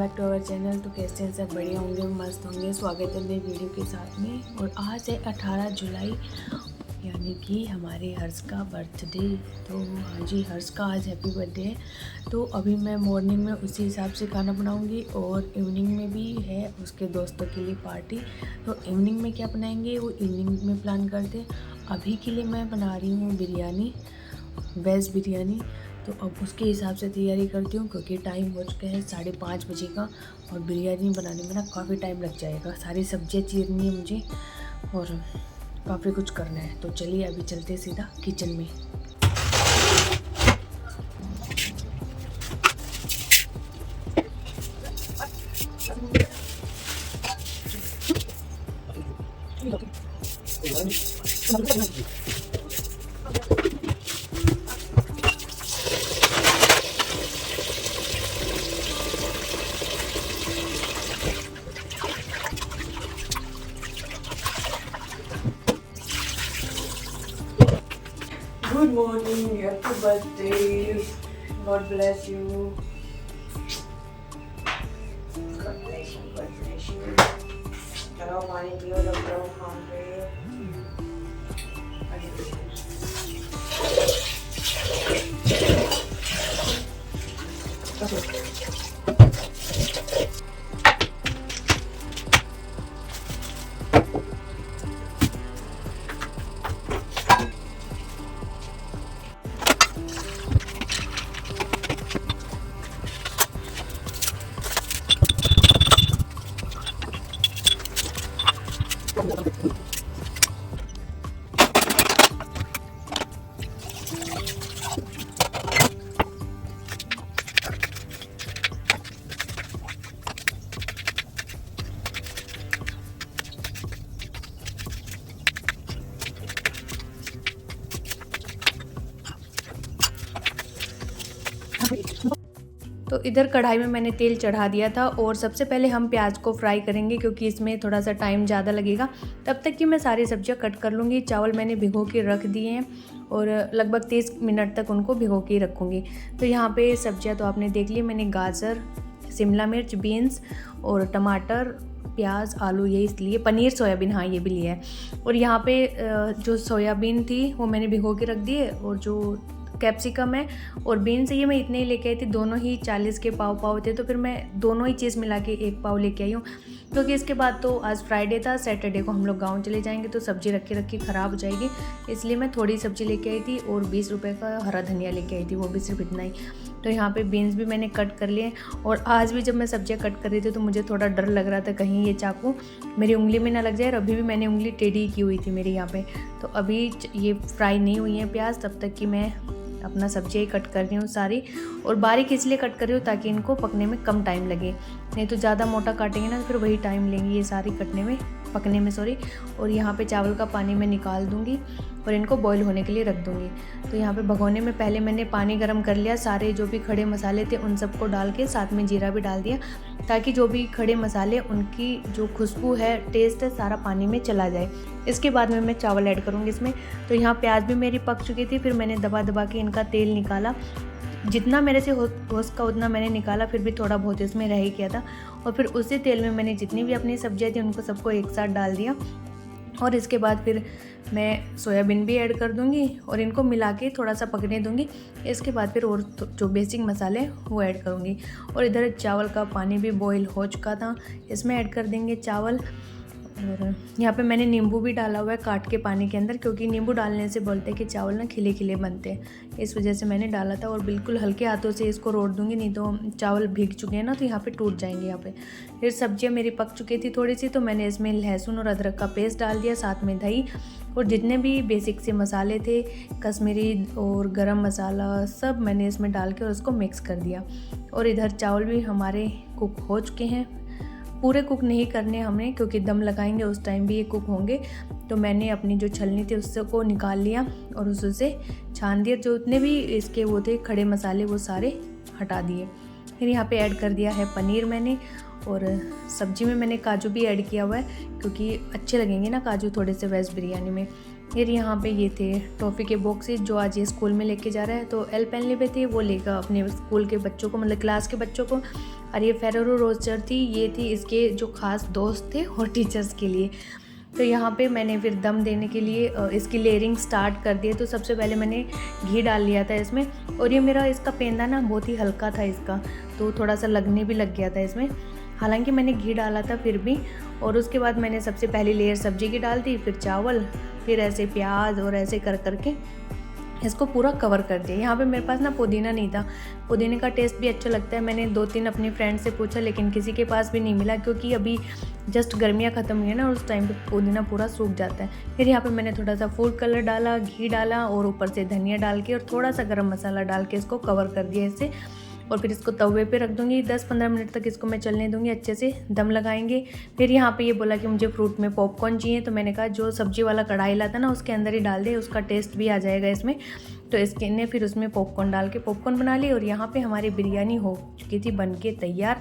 Back to our channel. तो कैसे हैं सब? बढ़िया होंगे, मस्त होंगे। स्वागत है नई वीडियो के साथ में। और आज है 18 जुलाई, यानी कि हमारे हर्ष का बर्थडे। तो हाँ जी, हर्ष का आज हैप्पी बर्थडे है। तो अभी मैं मॉर्निंग में उसी हिसाब से खाना बनाऊंगी और इवनिंग में भी है उसके दोस्तों के लिए पार्टी। तो इवनिंग में क्या बनाएंगे वो इवनिंग में प्लान करते हैं। अभी के लिए मैं बना रही हूँ बिरयानी, वेज बिरयानी। तो अब उसके हिसाब से तैयारी करती हूँ, क्योंकि टाइम हो चुका है 5:30 बजे का। और बिरयानी बनाने में ना काफ़ी टाइम लग जाएगा। सारी सब्जियाँ चीरनी है मुझे और काफ़ी कुछ करना है। तो चलिए अभी चलते सीधा किचन में। Good morning, happy birthday. God bless you. God bless you, God bless you. चलो पानी पियो, लग जाओ काम पे। तो इधर कढ़ाई में मैंने तेल चढ़ा दिया था और सबसे पहले हम प्याज को फ्राई करेंगे, क्योंकि इसमें थोड़ा सा टाइम ज़्यादा लगेगा। तब तक कि मैं सारी सब्जियां कट कर लूँगी। चावल मैंने भिगो के रख दिए हैं और लगभग 30 मिनट तक उनको भिगो के रखूँगी। तो यहाँ पे सब्जियां तो आपने देख ली। मैंने गाजर, शिमला मिर्च, बीन्स और टमाटर, प्याज, आलू, ये इसलिए पनीर, सोयाबीन, हाँ ये भी लिया है। और यहाँ पे जो सोयाबीन थी वो मैंने भिगो के रख दिए। और जो कैप्सिकम है और बीन्स, ये मैं इतने ही लेके आई थी। दोनों ही 40 के पाव थे, तो फिर मैं दोनों ही चीज़ मिला के 1 पाव लेके आई हूँ। क्योंकि इसके बाद तो आज फ्राइडे था, सैटरडे को हम लोग गाँव चले जाएंगे, तो सब्ज़ी रखी रखी ख़राब हो जाएगी। इसलिए मैं थोड़ी सब्ज़ी लेके आई थी और 20 रुपये का हरा धनिया लेके आई थी, वो भी सिर्फ इतना ही। तो यहाँ पे बीन्स भी मैंने कट कर लिए। और आज भी जब मैं सब्जियाँ कट कर रही थी तो मुझे थोड़ा डर लग रहा था कहीं ये चाकू मेरी उंगली में ना लग जाए। और अभी भी मैंने उंगली टेढ़ी की हुई थी मेरी यहाँ पे। तो अभी ये फ्राई नहीं हुई है प्याज, तब तक कि मैं अपना सब्जियाँ कट कर रही हूँ सारी। और बारीक इसलिए कट कर रही हूँ ताकि इनको पकने में कम टाइम लगे, नहीं तो ज़्यादा मोटा काटेंगे ना तो फिर वही टाइम लेंगी ये सारी पकने में सॉरी। और यहाँ पे चावल का पानी मैं निकाल दूँगी और इनको बॉईल होने के लिए रख दूँगी। तो यहाँ पे भगोने में पहले मैंने पानी गर्म कर लिया। सारे जो भी खड़े मसाले थे उन सबको डाल के साथ में जीरा भी डाल दिया, ताकि जो भी खड़े मसाले उनकी जो खुशबू है, टेस्ट है, सारा पानी में चला जाए। इसके बाद में मैं चावल ऐड करूँगी इसमें। तो यहाँ प्याज भी मेरी पक चुकी थी। फिर मैंने दबा दबा के इनका तेल निकाला, जितना मेरे से हो सका उतना मैंने निकाला। फिर भी थोड़ा बहुत इसमें रह ही गया था। और फिर उसी तेल में मैंने जितनी भी अपनी सब्जियाँ थी उनको सबको एक साथ डाल दिया। और इसके बाद फिर मैं सोयाबीन भी ऐड कर दूंगी और इनको मिला के थोड़ा सा पकने दूंगी। इसके बाद फिर और जो बेसिक मसाले वो ऐड करूंगी। और इधर चावल का पानी भी बॉईल हो चुका था, इसमें ऐड कर देंगे चावल। और यहाँ पे मैंने नींबू भी डाला हुआ है काट के पानी के अंदर, क्योंकि नींबू डालने से बोलते हैं कि चावल ना खिले खिले बनते हैं, इस वजह से मैंने डाला था। और बिल्कुल हल्के हाथों से इसको रोट दूंगी, नहीं तो चावल भीग चुके हैं ना तो यहाँ पे टूट जाएंगे। यहाँ पे फिर सब्जियाँ मेरी पक चुकी थी थोड़ी सी, तो मैंने इसमें लहसुन और अदरक का पेस्ट डाल दिया, साथ में दही और जितने भी बेसिक से मसाले थे, कश्मीरी और गरम मसाला, सब मैंने इसमें डाल के और उसको मिक्स कर दिया। और इधर चावल भी हमारे कुक हो चुके हैं। पूरे कुक नहीं करने हमें, क्योंकि दम लगाएंगे उस टाइम भी ये कुक होंगे। तो मैंने अपनी जो छलनी थी उससे को निकाल लिया और उससे छान दिया। जो उतने भी इसके वो थे खड़े मसाले वो सारे हटा दिए। फिर यहाँ पे ऐड कर दिया है पनीर मैंने। और सब्जी में मैंने काजू भी ऐड किया हुआ है, क्योंकि अच्छे लगेंगे ना काजू थोड़े से वेज बिरयानी में। फिर यहाँ पे ये थे टॉफ़ी के बॉक्सेस जो आज ये स्कूल में लेके जा रहा है। तो एल पेन लिपे थे, वो लेकर अपने स्कूल के बच्चों को, मतलब क्लास के बच्चों को। और ये फेरेरो रोस्टर थी, ये थी इसके जो ख़ास दोस्त थे और टीचर्स के लिए। तो यहाँ पे मैंने फिर दम देने के लिए इसकी लेयरिंग स्टार्ट कर दी। तो सबसे पहले मैंने घी डाल लिया था इसमें, और ये मेरा इसका पेंदा ना बहुत ही हल्का था इसका, तो थोड़ा सा लगने भी लग गया था इसमें, हालांकि मैंने घी डाला था फिर भी। और उसके बाद मैंने सबसे पहली लेयर सब्जी की डाल दी, फिर चावल, फिर ऐसे प्याज, और ऐसे कर करके इसको पूरा कवर कर दिया। यहाँ पे मेरे पास ना पुदीना नहीं था, पुदीने का टेस्ट भी अच्छा लगता है। मैंने 2-3 अपने फ्रेंड से पूछा, लेकिन किसी के पास भी नहीं मिला, क्योंकि अभी जस्ट गर्मियाँ ख़त्म हुई है ना, उस टाइम पे पुदीना पूरा सूख जाता है। फिर यहाँ पे मैंने थोड़ा सा फूड कलर डाला, घी डाला, और ऊपर से धनिया डाल के और थोड़ा सा गरम मसाला डाल के इसको कवर कर दिया इससे। और फिर इसको तवे पे रख दूँगी, 10-15 मिनट तक इसको मैं चलने दूँगी, अच्छे से दम लगाएंगे। फिर यहाँ पे ये बोला कि मुझे फ्रूट में पॉपकॉर्न चाहिए, तो मैंने कहा जो सब्जी वाला कढ़ाई लाता ना उसके अंदर ही डाल दे, उसका टेस्ट भी आ जाएगा इसमें। तो इसके ने फिर उसमें पॉपकॉर्न डाल के पॉपकॉर्न बना ली। और यहाँ पे हमारी बिरयानी हो चुकी थी बन के तैयार।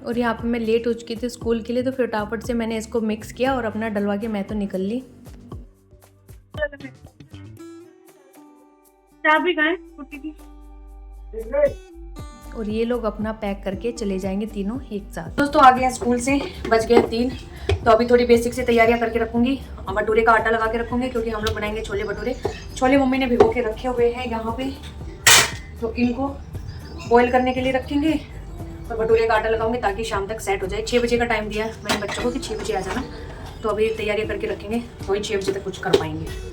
और यहाँ पे मैं लेट हो चुकी थी स्कूल के लिए, तो फटाफट से मैंने इसको मिक्स किया और अपना डलवा के मैं तो निकल ली। चाबी कहाँ है? और ये लोग अपना पैक करके चले जाएंगे तीनों एक साथ। दोस्तों आ गया स्कूल से, बज गए 3। तो अभी थोड़ी बेसिक से तैयारियां करके रखूंगी। भटूरे का आटा लगा के रखूंगी, क्योंकि हम लोग बनाएंगे छोले भटूरे। छोले मम्मी ने भिगो के रखे हुए हैं यहाँ पे, तो इनको बॉईल करने के लिए रखेंगे और भटूरे का आटा लगाऊंगी ताकि शाम तक सेट हो जाए। 6 बजे का टाइम दिया है मैंने बच्चों को कि 6 बजे आ जाना, तो अभी तैयारियाँ करके रखेंगे, तो ही 6 बजे तक कुछ कर पाएंगे।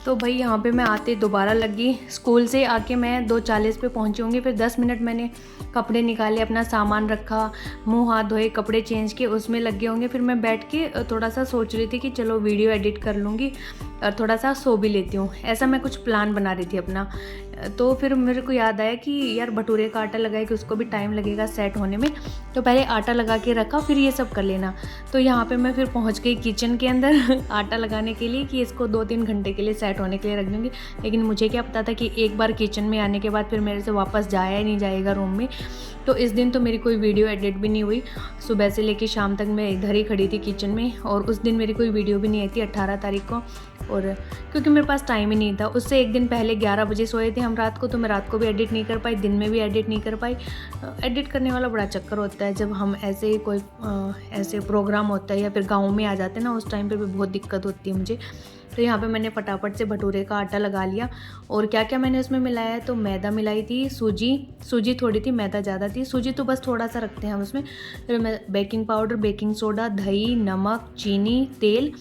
तो भाई यहाँ पे मैं आते दोबारा लगी, स्कूल से आके मैं 2:40 पे पहुँची होंगी। फिर 10 मिनट मैंने कपड़े निकाले, अपना सामान रखा, मुंह हाथ धोए, कपड़े चेंज किए, उसमें लगे होंगे। फिर मैं बैठ के थोड़ा सा सोच रही थी कि चलो वीडियो एडिट कर लूँगी और थोड़ा सा सो भी लेती हूँ, ऐसा मैं कुछ प्लान बना रही थी अपना। तो फिर मेरे को याद आया कि यार भटूरे का आटा लगाए कि उसको भी टाइम लगेगा सेट होने में, तो पहले आटा लगा के रखा, फिर ये सब कर लेना। तो यहाँ पे मैं फिर पहुँच गई किचन के अंदर आटा लगाने के लिए, कि इसको 2-3 घंटे के लिए सेट होने के लिए रख दूँगी। लेकिन मुझे क्या पता था कि एक बार किचन में आने के बाद फिर मेरे से वापस जाया ही नहीं जाएगा रूम में। तो इस दिन तो मेरी कोई वीडियो एडिट भी नहीं हुई, सुबह से लेकर शाम तक मैं इधर ही खड़ी थी किचन में। और उस दिन मेरी कोई वीडियो भी नहीं आई थी 18 तारीख को, और क्योंकि मेरे पास टाइम ही नहीं था। उससे एक दिन पहले 11 बजे सोए थे हम रात को, तो मैं रात को भी एडिट नहीं कर पाई, दिन में भी एडिट नहीं कर पाई। एडिट करने वाला बड़ा चक्कर होता है जब हम ऐसे कोई ऐसे प्रोग्राम होता है या फिर गाँव में आ जाते हैं ना, उस टाइम पर भी बहुत दिक्कत होती है मुझे। तो यहाँ पे मैंने फटाफट से भटूरे का आटा लगा लिया। और क्या क्या मैंने उसमें मिलाया है, तो मैदा मिलाई थी, सूजी थोड़ी थी, मैदा ज़्यादा थी। सूजी तो बस थोड़ा सा रखते हैं हम उसमें। फिर मैं बेकिंग पाउडर, बेकिंग सोडा, दही, नमक, चीनी, तेल,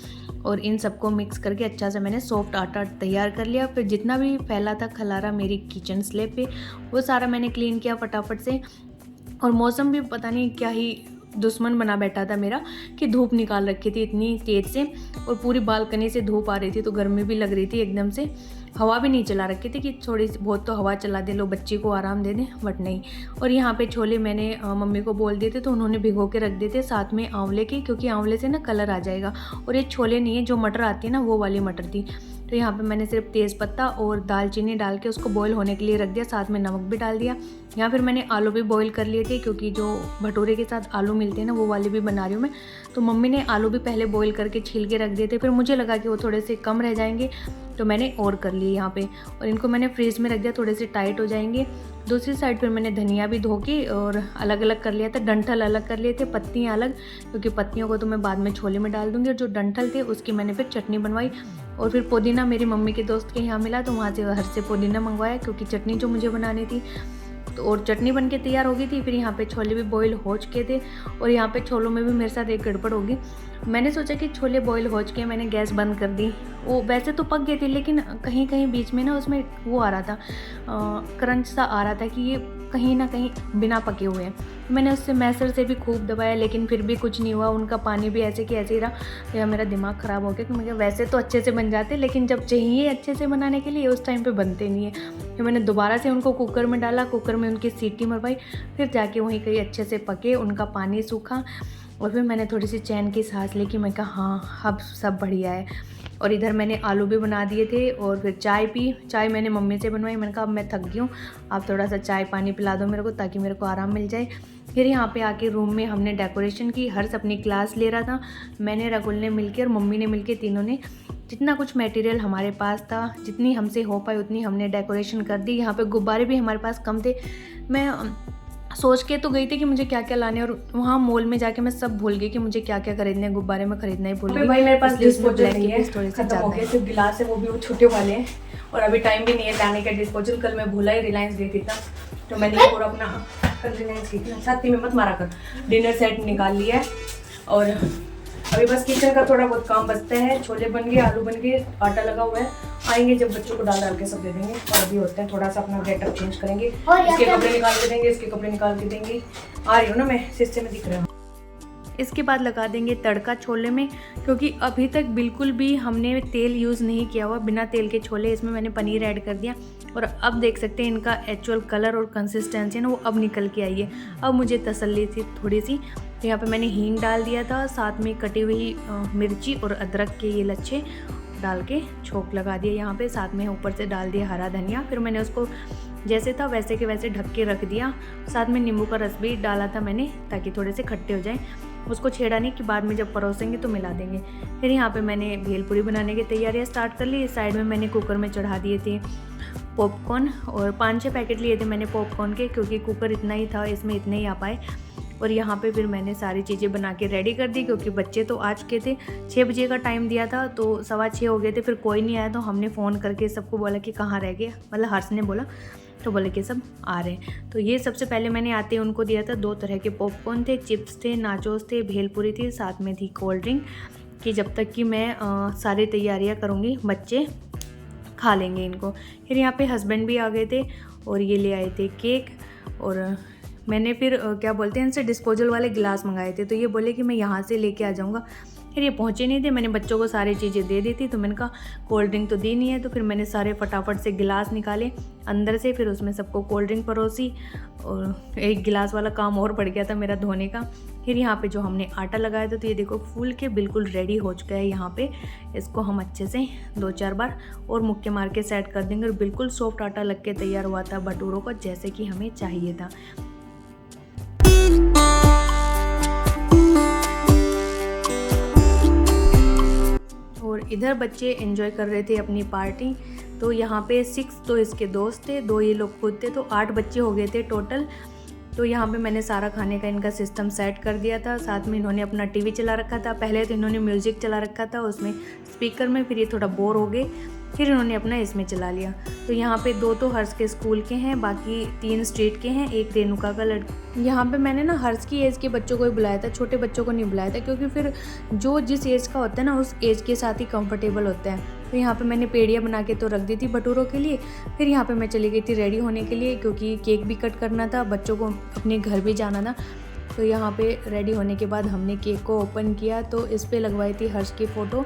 और इन सबको मिक्स करके अच्छा से मैंने सॉफ्ट आटा तैयार कर लिया। फिर जितना भी फैला था खलारा मेरी किचन स्लैब पे, वो सारा मैंने क्लीन किया फटाफट से। और मौसम भी पता नहीं क्या ही दुश्मन बना बैठा था मेरा, कि धूप निकाल रखी थी इतनी तेज़ से, और पूरी बालकनी से धूप आ रही थी, तो गर्मी भी लग रही थी एकदम से। हवा भी नहीं चला रखी थी कि थोड़ी सी बहुत तो हवा चला दे, लो बच्ची को आराम दे दें, बट नहीं। और यहाँ पे छोले मैंने मम्मी को बोल दिए थे, तो उन्होंने भिगो के रख दिए थे साथ में आंवले के, क्योंकि आंवले से ना कलर आ जाएगा। और ये छोले नहीं है, जो मटर आती है ना वो वाली मटर थी। तो यहाँ पे मैंने सिर्फ तेज़पत्ता और दालचीनी डाल के उसको बॉईल होने के लिए रख दिया, साथ में नमक भी डाल दिया। यहाँ फिर मैंने आलू भी बॉईल कर लिए थे, क्योंकि जो भटूरे के साथ आलू मिलते हैं ना, वो वाले भी बना रही हूँ मैं। तो मम्मी ने आलू भी पहले बॉईल करके छील के रख दिए थे, फिर मुझे लगा कि वो थोड़े से कम रह जाएंगे, तो मैंने और कर लिए यहाँ पे। और इनको मैंने फ्रीज में रख दिया, थोड़े से टाइट हो जाएंगे। दूसरी साइड पर मैंने धनिया भी धो के और अलग अलग कर लिया था, डंठल अलग कर लिए थे, पत्तियाँ अलग, क्योंकि पत्तियों को तो मैं बाद में छोले में डाल दूँगी। और जो डंठल थे उसकी मैंने फिर चटनी बनवाई। और फिर पुदीना मेरी मम्मी के दोस्त के यहाँ मिला, तो वहाँ से घर से पुदीना मंगवाया, क्योंकि चटनी जो मुझे बनानी थी। तो और चटनी बन के तैयार हो गई थी। फिर यहाँ पे छोले भी बॉईल हो चुके थे, और यहाँ पे छोलों में भी मेरे साथ एक गड़बड़ होगी। मैंने सोचा कि छोले बॉईल हो चुके, मैंने गैस बंद कर दी। वो वैसे तो पक गए थे, लेकिन कहीं कहीं बीच में ना उसमें वो आ रहा था, क्रंच सा आ रहा था, कि ये कहीं ना कहीं बिना पके हुए हैं। मैंने उससे मैसर से भी खूब दबाया, लेकिन फिर भी कुछ नहीं हुआ, उनका पानी भी ऐसे कि ऐसे ही रहा। या मेरा दिमाग ख़राब हो गया कि मैं वैसे तो अच्छे से बन जाते, लेकिन जब चाहिए अच्छे से बनाने के लिए उस टाइम पे बनते नहीं है। फिर मैंने दोबारा से उनको कुकर में डाला, कुकर में उनकी सीटी मरवाई, फिर जाके वहीं कहीं अच्छे से पके, उनका पानी सूखा। और फिर मैंने थोड़ी सी चैन की सांस ली कि मैं कहा हाँ अब सब बढ़िया है। और इधर मैंने आलू भी बना दिए थे, और फिर चाय पी। चाय मैंने मम्मी से बनवाई, मैंने कहा अब मैं थक गई हूँ, आप थोड़ा सा चाय पानी पिला दो मेरे को, ताकि मेरे को आराम मिल जाए। फिर यहाँ पे आके रूम में हमने डेकोरेशन की, हर्ष अपनी क्लास ले रहा था, मैंने राहुल ने मिलके और मम्मी ने मिलके तीनों ने जितना कुछ मटेरियल हमारे पास था, जितनी हमसे हो पाई उतनी हमने डेकोरेशन कर दी। यहाँ पे गुब्बारे भी हमारे पास कम थे। मैं सोच के तो गई थी कि मुझे क्या क्या लाने, और वहाँ मॉल में जाके मैं सब भूल गई कि मुझे क्या क्या खरीदना है। गुब्बारे में खरीदना ही भूल गई। भाई मेरे पास डिस्पोजल नहीं है, खत्म हो गए। सिर्फ गिलास है, वो भी वो छोटे वाले हैं, और अभी टाइम भी नहीं है लाने का डिस्पोजल। कल मैं भूला ही, रिलायंस गई थी था, तो मैंने पूरा अपना कल रिलायंस गई थी, साथ में मत मारा कर। डिनर सेट निकाल लिया है, और अभी बस किचन का थोड़ा बहुत काम बचता है। छोले बन गए, आलू बन गए, आटा लगा हुआ है। आएंगे जब बच्चों को डाल के सब दे देंगे। और अभी होते हैं थोड़ा सा अपना गेटअप चेंज करेंगे, इसके कपड़े निकाल के देंगे, इसके कपड़े निकाल के देंगे। आ रही हूँ ना मैं, शीशे में दिख रहा हूँ। इसके बाद लगा देंगे तड़का छोले में, क्योंकि अभी तक बिल्कुल भी हमने तेल यूज़ नहीं किया हुआ। बिना तेल के छोले, इसमें मैंने पनीर ऐड कर दिया, और अब देख सकते हैं इनका एक्चुअल कलर और कंसिस्टेंसी ना वो अब निकल के आई है। अब मुझे तसल्ली थी थोड़ी सी। तो यहाँ पे मैंने हींग डाल दिया था, साथ में कटी हुई मिर्ची और अदरक के ये लच्छे डाल के छोंक लगा दिया यहाँ पे। साथ में ऊपर से डाल दिया हरा धनिया। फिर मैंने उसको जैसे था वैसे के वैसे ढक के रख दिया। साथ में नींबू का रस भी डाला था मैंने, ताकि थोड़े से खट्टे हो जाएं। उसको छेड़ा नहीं कि बाद में जब परोसेंगे तो मिला देंगे। फिर यहाँ पे मैंने भेलपूरी बनाने की तैयारियाँ स्टार्ट कर ली। साइड में मैंने कुकर में चढ़ा दिए थे पॉपकॉर्न, और 5-6 पैकेट लिए थे मैंने पॉपकॉर्न के, क्योंकि कुकर इतना ही था, इसमें इतने ही आ पाए। और यहाँ पे फिर मैंने सारी चीज़ें बना के रेडी कर दी, क्योंकि बच्चे तो आ चुके थे। 6 बजे का टाइम दिया था, तो 6:15 हो गए थे। फिर कोई नहीं आया, तो हमने फ़ोन करके सबको बोला कि कहाँ रह गया, मतलब हर्ष ने बोला, तो बोले कि सब आ रहे हैं। तो ये सबसे पहले मैंने आते ही उनको दिया था। 2 तरह के पॉपकॉर्न थे, चिप्स थे, नाचोस थे, भेलपूरी थी, साथ में थी कोल्ड ड्रिंक, कि जब तक कि मैं सारी तैयारियाँ करूँगी बच्चे खा लेंगे इनको। फिर यहाँ पे हस्बैंड भी आ गए थे, और ये ले आए थे केक। और मैंने फिर क्या बोलते हैं इनसे डिस्पोजल वाले गिलास मंगाए थे, तो ये बोले कि मैं यहाँ से लेके आ जाऊँगा। फिर ये पहुँचे नहीं थे। मैंने बच्चों को सारी चीज़ें दे दी थी, तो मैंने कहा कोल्ड ड्रिंक तो दी नहीं है। तो फिर मैंने सारे फटाफट से गिलास निकाले अंदर से, फिर उसमें सबको कोल्ड ड्रिंक परोसी, और एक गिलास वाला काम और पड़ गया था मेरा धोने का। फिर यहाँ पे जो हमने आटा लगाया था, तो ये देखो फूल के बिल्कुल रेडी हो चुका है। यहाँ पे इसको हम अच्छे से 2-4 बार और मुक्के मार के सेट कर देंगे, और बिल्कुल सॉफ्ट आटा लग के तैयार हुआ था भटूरों को, जैसे कि हमें चाहिए था। और इधर बच्चे एंजॉय कर रहे थे अपनी पार्टी। तो यहाँ पे 6 तो इसके दोस्त थे, 2 ये लोग खुद थे, तो 8 बच्चे हो गए थे टोटल। तो यहाँ पे मैंने सारा खाने का इनका सिस्टम सेट कर दिया था। साथ में इन्होंने अपना टीवी चला रखा था। पहले तो इन्होंने म्यूज़िक चला रखा था उसमें स्पीकर में, फिर ये थोड़ा बोर हो गए, फिर इन्होंने अपना इसमें चला लिया। तो यहाँ पे 2 तो हर्ष के स्कूल के हैं, बाकी 3 स्ट्रीट के हैं, एक रेणुका का लड़का। यहाँ पे मैंने ना हर्ष की एज के बच्चों को ही बुलाया था, छोटे बच्चों को नहीं बुलाया था, क्योंकि फिर जो जिस एज का होता है ना उस एज के साथ ही कंफर्टेबल होता है। तो यहाँ पे मैंने पेड़ियाँ बना के तो रख दी थी भटूरों के लिए। फिर यहाँ पे मैं चली गई थी रेडी होने के लिए, क्योंकि केक भी कट करना था, बच्चों को अपने घर भी जाना था। तो यहाँ पे रेडी होने के बाद हमने केक को ओपन किया, तो इस पर लगवाई थी हर्ष की फ़ोटो।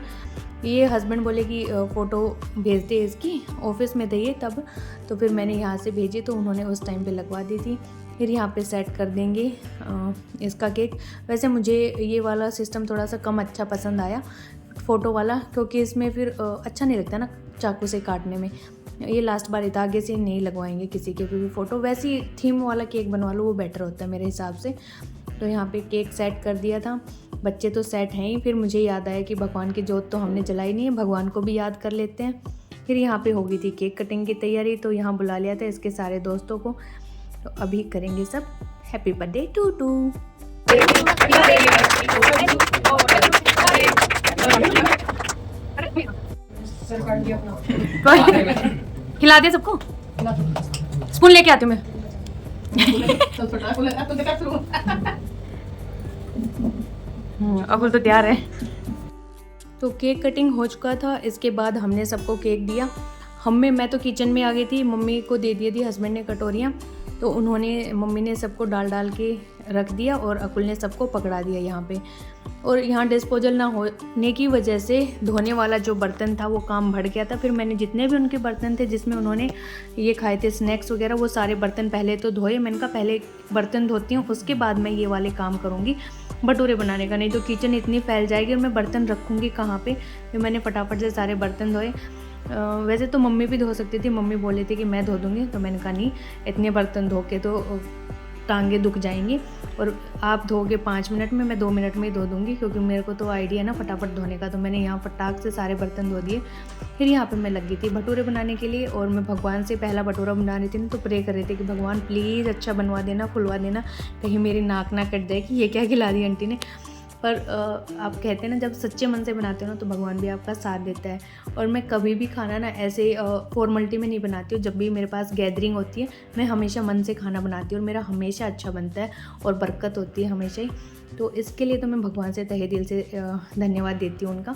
ये हस्बैंड बोले कि फ़ोटो भेज दे इसकी, ऑफिस में थे ये तब, तो फिर मैंने यहाँ से भेजी, तो उन्होंने उस टाइम पे लगवा दी थी। फिर यहाँ पे सेट कर देंगे इसका केक। वैसे मुझे ये वाला सिस्टम थोड़ा सा कम अच्छा पसंद आया, फ़ोटो वाला, क्योंकि इसमें फिर अच्छा नहीं लगता ना चाकू से काटने में। ये लास्ट बार था, आगे से नहीं लगवाएंगे किसी के भी फ़ोटो। वैसे ही थीम वाला केक बनवा लो, वो बेटर होता है मेरे हिसाब से। तो यहाँ पे केक सेट कर दिया था, बच्चे तो सेट हैं ही। फिर मुझे याद आया कि भगवान की जोत तो हमने जलाई नहीं है, भगवान को भी याद कर लेते हैं। फिर यहाँ पे हो गई थी केक कटिंग की तैयारी, तो यहाँ बुला लिया था इसके सारे दोस्तों को। तो अभी करेंगे सब हैप्पी बर्थडे टू। खिला दिया सबको, स्पून लेके आती हूँ मैं। अकुल तो तैयार है। तो केक कटिंग हो चुका था, इसके बाद हमने सबको केक दिया। मैं तो किचन में आ गई थी, मम्मी को दे दी थी हस्बैंड ने कटोरियाँ, तो मम्मी ने सबको डाल के रख दिया, और अकुल ने सबको पकड़ा दिया यहाँ पे। और यहाँ डिस्पोजल ना होने की वजह से धोने वाला जो बर्तन था वो काम बढ़ गया था। फिर मैंने जितने भी उनके बर्तन थे जिसमें उन्होंने ये खाए थे स्नैक्स वगैरह, वो सारे बर्तन पहले तो धोए। मैंने कहा पहले बर्तन धोती हूँ, उसके बाद मैं ये वाले काम करूँगी भटूरे बनाने का, नहीं तो किचन इतनी फैल जाएगी और मैं बर्तन रखूँगी कहाँ पे। फिर मैंने फटाफट से सारे बर्तन धोए। वैसे तो मम्मी भी धो सकती थी, मम्मी बोली थी कि मैं धो दूँगी, तो मैंने कहा नहीं, इतने बर्तन धो के तो टांगे दुख जाएंगी। और आप धोगे 5 मिनट में, मैं 2 मिनट में ही धो दूँगी, क्योंकि मेरे को तो आइडिया है ना फटाफट धोने का। तो मैंने यहाँ फटाक से सारे बर्तन धो दिए। फिर यहाँ पे मैं लग गई थी भटूरे बनाने के लिए, और मैं भगवान से पहला भटूरा बना रही थी ना, तो प्रे कर रही थी कि भगवान प्लीज़ अच्छा बनवा देना, खुलवा देना, कहीं मेरी नाक ना कट जाए कि ये क्या खिला दी आंटी ने। पर आप कहते हैं ना, जब सच्चे मन से बनाते हो ना तो भगवान भी आपका साथ देता है। और मैं कभी भी खाना ना ऐसे फॉर्मलिटी में नहीं बनाती हूँ। जब भी मेरे पास गैदरिंग होती है, मैं हमेशा मन से खाना बनाती हूँ, और मेरा हमेशा अच्छा बनता है और बरकत होती है हमेशा ही। तो इसके लिए तो मैं भगवान से तहे दिल से धन्यवाद देती हूँ उनका।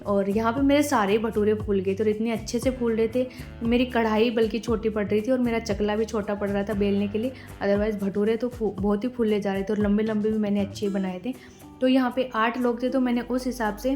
और यहाँ पे मेरे सारे भटूरे फूल गए थे, और इतने अच्छे से फूल रहे थे। मेरी कढ़ाई बल्कि छोटी पड़ रही थी, और मेरा चकला भी छोटा पड़ रहा था बेलने के लिए। अदरवाइज़ भटूरे तो बहुत ही फूले जा रहे थे, और लंबे लंबे भी मैंने अच्छे बनाए थे। तो यहाँ पे 8 लोग थे, तो मैंने उस हिसाब से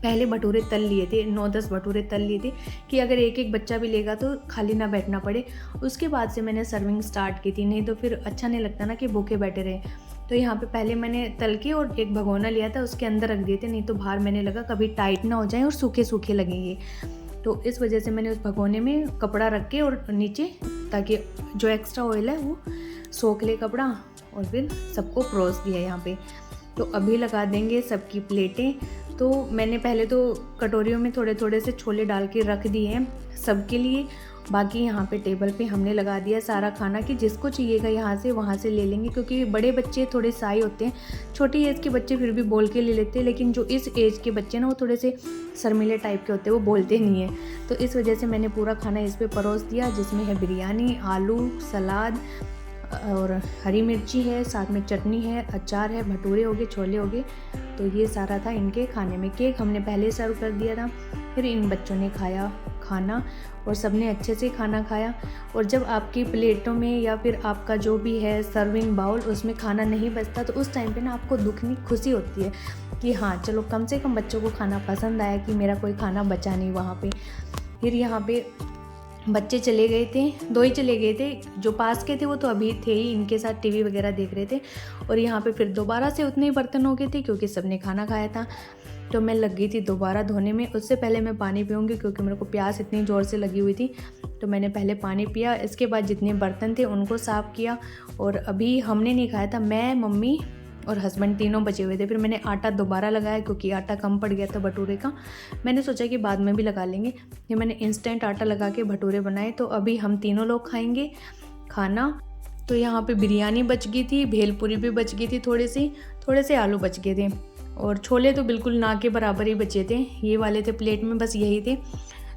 पहले भटूरे तल लिए थे, 9-10 भटूरे तल लिए थे, कि अगर एक एक बच्चा भी लेगा तो खाली ना बैठना पड़े। उसके बाद से मैंने सर्विंग स्टार्ट की थी, नहीं तो फिर अच्छा नहीं लगता ना कि भूखे बैठे रहे। तो यहाँ पे पहले मैंने तल के और एक भगोना लिया था, उसके अंदर रख दिए थे, नहीं तो बाहर मैंने लगा कभी टाइट ना हो जाए और सूखे सूखे लगेंगे। तो इस वजह से मैंने उस भगोने में कपड़ा रख के और नीचे, ताकि जो एक्स्ट्रा ऑयल है वो सोख ले कपड़ा, और फिर सबको परोस दिया यहाँ पे। तो अभी लगा देंगे सबकी प्लेटें। तो मैंने पहले तो कटोरियों में थोड़े थोड़े से छोले डाल के रख दिए हैं सबके लिए। बाकी यहाँ पे टेबल पे हमने लगा दिया सारा खाना, कि जिसको चाहिएगा यहाँ से वहाँ से ले लेंगे, क्योंकि बड़े बच्चे थोड़े साई होते हैं। छोटी एज के बच्चे फिर भी बोल के ले लेते हैं, लेकिन जो इस एज के बच्चे ना वो थोड़े से शर्मीले टाइप के होते हैं, वो बोलते नहीं हैं। तो इस वजह से मैंने पूरा खाना इस पर परोस दिया, जिसमें है बिरयानी, आलू, सलाद और हरी मिर्ची है, साथ में चटनी है, अचार है, भटूरे हो गए, छोले हो गए। तो ये सारा था इनके खाने में। केक हमने पहले सर्व कर दिया था। फिर इन बच्चों ने खाया खाना, और सबने अच्छे से खाना खाया। और जब आपकी प्लेटों में या फिर आपका जो भी है सर्विंग बाउल, उसमें खाना नहीं बचता, तो उस टाइम पे ना आपको दुखनी खुशी होती है कि हाँ चलो कम से कम बच्चों को खाना पसंद आया, कि मेरा कोई खाना बचा नहीं वहाँ पे। फिर यहाँ पे बच्चे चले गए थे, 2 ही चले गए थे, जो पास के थे वो तो अभी थे ही, इनके साथ टीवी वगैरह देख रहे थे। और यहाँ पे फिर दोबारा से उतने ही बर्तन हो गए थे, क्योंकि सबने खाना खाया था। तो मैं लग गई थी दोबारा धोने में। उससे पहले मैं पानी पीऊँगी, क्योंकि मेरे को प्यास इतनी ज़ोर से लगी हुई थी। तो मैंने पहले पानी पिया, इसके बाद जितने बर्तन थे उनको साफ़ किया। और अभी हमने नहीं खाया था, मैं, मम्मी और हस्बैंड तीनों बचे हुए थे। फिर मैंने आटा दोबारा लगाया, क्योंकि आटा कम पड़ गया था भटूरे का। मैंने सोचा कि बाद में भी लगा लेंगे। फिर मैंने इंस्टेंट आटा लगा के भटूरे बनाए। तो अभी हम तीनों लोग खाएंगे खाना। तो यहाँ पे बिरयानी बच गई थी, भेलपुरी भी बच गई थी, थोड़े से आलू बच गए थे, और छोले तो बिल्कुल ना के बराबर ही बचे थे। ये वाले थे प्लेट में, बस यही थे।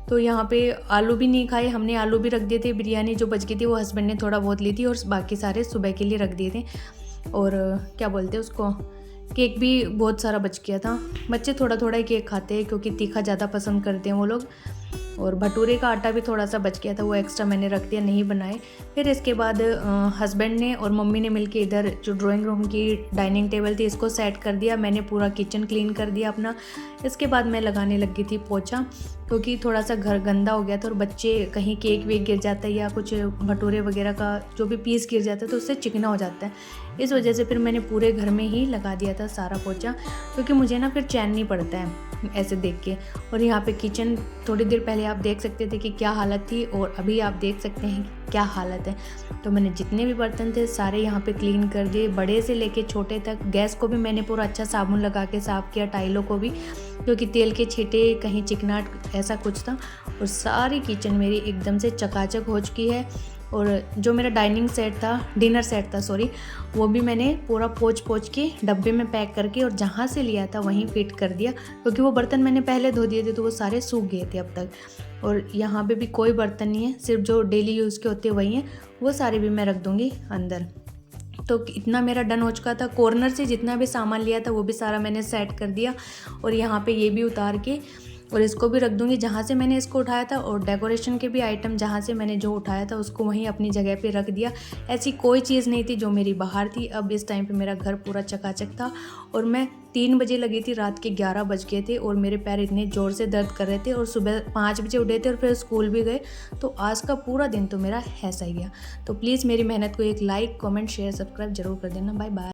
तो यहाँ पे आलू भी नहीं खाए हमने, आलू भी रख दिए थे। बिरयानी जो बच गई थी वो हस्बैंड ने थोड़ा बहुत ली थी, और बाकी सारे सुबह के लिए रख दिए थे। और क्या बोलते हैं उसको, केक भी बहुत सारा बच गया था। बच्चे थोड़ा थोड़ा ही केक खाते हैं, क्योंकि तीखा ज़्यादा पसंद करते हैं वो लोग। और भटूरे का आटा भी थोड़ा सा बच गया था, वो एक्स्ट्रा मैंने रख दिया, नहीं बनाए। फिर इसके बाद हस्बैंड ने और मम्मी ने मिलके इधर जो ड्राइंग रूम की डाइनिंग टेबल थी इसको सेट कर दिया। मैंने पूरा किचन क्लीन कर दिया अपना। इसके बाद मैं लगाने लगी थी पोछा, क्योंकि थोड़ा सा घर गंदा हो गया था, और बच्चे कहीं केक वेक गिर जाता है या कुछ भटूरे वगैरह का जो भी पीस गिर जाता है तो उससे चिकना हो जाता है। इस वजह से फिर मैंने पूरे घर में ही लगा दिया था सारा पोछा, क्योंकि मुझे ना फिर चैन नहीं पड़ता है ऐसे देख के। और यहाँ पे किचन थोड़ी देर पहले आप देख सकते थे कि क्या हालत थी, और अभी आप देख सकते हैं कि क्या हालत है। तो मैंने जितने भी बर्तन थे सारे यहाँ पे क्लीन कर दिए, बड़े से लेके छोटे तक। गैस को भी मैंने पूरा अच्छा साबुन लगा के साफ़ किया, टाइलों को भी, क्योंकि तेल के छींटे, कहीं चिकनाहट ऐसा कुछ था। और सारी किचन मेरी एकदम से चकाचक हो चुकी है। और जो मेरा डाइनिंग सेट था, डिनर सेट था सॉरी, वो भी मैंने पूरा पोंछ के डब्बे में पैक करके और जहाँ से लिया था वहीं फिट कर दिया, क्योंकि वो बर्तन मैंने पहले धो दिए थे तो वो सारे सूख गए थे अब तक। और यहाँ पे भी कोई बर्तन नहीं है, सिर्फ जो डेली यूज़ के होते वही हैं, वो सारे भी मैं रख दूँगी अंदर। तो इतना मेरा डन हो चुका था। कॉर्नर से जितना भी सामान लिया था वो भी सारा मैंने सेट कर दिया। और यहाँ पे ये भी उतार के और इसको भी रख दूँगी जहाँ से मैंने इसको उठाया था। और डेकोरेशन के भी आइटम जहाँ से मैंने जो उठाया था उसको वहीं अपनी जगह पे रख दिया। ऐसी कोई चीज़ नहीं थी जो मेरी बाहर थी। अब इस टाइम पे मेरा घर पूरा चकाचक था। और मैं 3 बजे लगी थी, रात के 11 बज गए थे और मेरे पैर इतने ज़ोर से दर्द कर रहे थे। और सुबह 5 बजे उठे थे और फिर स्कूल भी गए। तो आज का पूरा दिन तो मेरा ऐसा ही गया। तो प्लीज़ मेरी मेहनत को एक लाइक, कमेंट, शेयर, सब्सक्राइब जरूर कर देना। Bye bye.